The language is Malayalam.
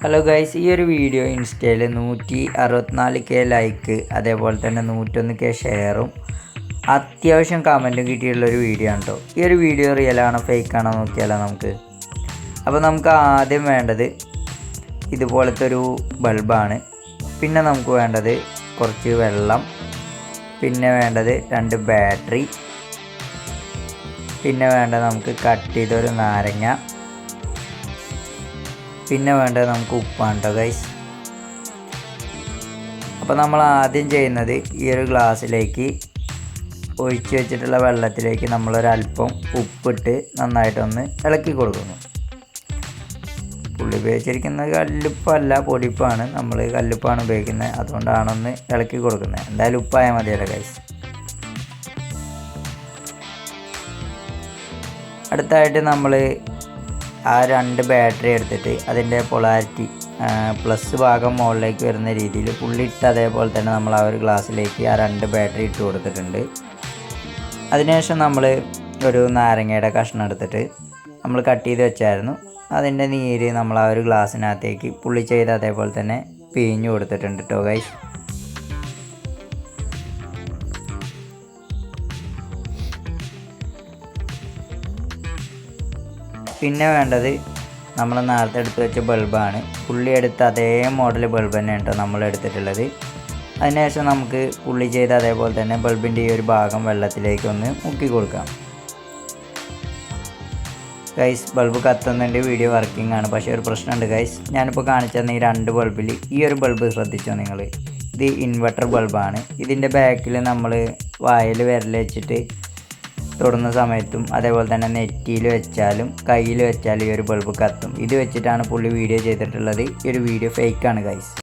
ഹലോ ഗൈസ്, ഈ ഒരു വീഡിയോ ഇൻസ്റ്റയിൽ 164K ലൈക്ക്, അതേപോലെ തന്നെ 101K ഷെയറും അത്യാവശ്യം കമൻറ്റും കിട്ടിയിട്ടുള്ളൊരു വീഡിയോ ആണ് കേട്ടോ. ഈ ഒരു വീഡിയോ റിയലാണോ ഫേക്കാണോ നോക്കിയാലോ നമുക്ക്. അപ്പോൾ നമുക്ക് ആദ്യം വേണ്ടത് ഇതുപോലത്തെ ഒരു ബൾബാണ്. പിന്നെ നമുക്ക് വേണ്ടത് കുറച്ച് വെള്ളം, പിന്നെ വേണ്ടത് 2 ബാറ്ററി, പിന്നെ വേണ്ടത് നമുക്ക് കട്ട് ചെയ്തൊരു നാരങ്ങ, പിന്നെ വേണ്ടത് നമുക്ക് ഉപ്പാണ് കേട്ടോ ഗൈസ്. അപ്പോൾ നമ്മൾ ആദ്യം ചെയ്യുന്നത് ഈ ഒരു ഗ്ലാസ്സിലേക്ക് ഒഴിച്ച് വെച്ചിട്ടുള്ള വെള്ളത്തിലേക്ക് നമ്മളൊരല്പം ഉപ്പിട്ട് നന്നായിട്ടൊന്ന് ഇളക്കി കൊടുക്കുന്നു. പുള്ളി ഉപയോഗിച്ചിരിക്കുന്നത് കല്ലുപ്പല്ല, പൊടിപ്പാണ്. നമ്മൾ കല്ലുപ്പാണ് ഉപയോഗിക്കുന്നത്, അതുകൊണ്ടാണൊന്ന് ഇളക്കി കൊടുക്കുന്നത്. എന്തായാലും ഉപ്പായാൽ മതിയല്ലോ ഗൈസ്. അടുത്തായിട്ട് നമ്മൾ ആ 2 ബാറ്ററി എടുത്തിട്ട് അതിൻ്റെ പൊളാരിറ്റി പ്ലസ് ഭാഗം മുകളിലേക്ക് വരുന്ന രീതിയിൽ പുള്ളിയിട്ട് അതേപോലെ തന്നെ നമ്മൾ ആ ഒരു ഗ്ലാസ്സിലേക്ക് ആ 2 ബാറ്ററി ഇട്ട് കൊടുത്തിട്ടുണ്ട്. അതിനുശേഷം നമ്മൾ ഒരു നാരങ്ങയുടെ കഷ്ണം എടുത്തിട്ട് നമ്മൾ കട്ട് ചെയ്ത് വെച്ചായിരുന്നു, അതിൻ്റെ നീര് നമ്മൾ ആ ഒരു ഗ്ലാസ്സിനകത്തേക്ക് പുള്ളി ചെയ്ത് അതേപോലെ തന്നെ പിഴിഞ്ഞു കൊടുത്തിട്ടുണ്ട് കേട്ടോ ഗൈസ്. പിന്നെ വേണ്ടത് നമ്മൾ നേരത്തെ എടുത്ത് വെച്ച ബൾബാണ്. പുള്ളി എടുത്ത അതേ മോഡൽ ബൾബ് തന്നെയാണ് കേട്ടോ നമ്മൾ എടുത്തിട്ടുള്ളത്. അതിനുശേഷം നമുക്ക് പുള്ളി ചെയ്ത് അതേപോലെ തന്നെ ബൾബിൻ്റെ ഈ ഒരു ഭാഗം വെള്ളത്തിലേക്ക് ഒന്ന് മുക്കി കൊടുക്കാം. ഗൈസ്, ബൾബ് കത്തുന്നുണ്ട്, വീഡിയോ വർക്കിംഗ് ആണ്. പക്ഷേ ഒരു പ്രശ്നമുണ്ട് ഗൈസ്. ഞാനിപ്പോൾ കാണിച്ചു തന്ന ഈ 2 ബൾബിൽ ഈ ഒരു ബൾബ് ശ്രദ്ധിച്ചോ നിങ്ങൾ, ഇത് ഇൻവെർട്ടർ ബൾബാണ്. ഇതിൻ്റെ ബാക്കിൽ നമ്മൾ വായിൽ വിരൽ വെച്ചിട്ട് തൊടുന്ന സമയത്തും അതേപോലെ തന്നെ നെറ്റിയിൽ വെച്ചാലും കയ്യിൽ വെച്ചാലും ഈ ഒരു ബൾബ് കത്തും. ഇത് വെച്ചിട്ടാണ് പുള്ളി വീഡിയോ ചെയ്തിട്ടുള്ളത്. ഈ ഒരു വീഡിയോ ഫേക്കാണ് ഗൈസ്.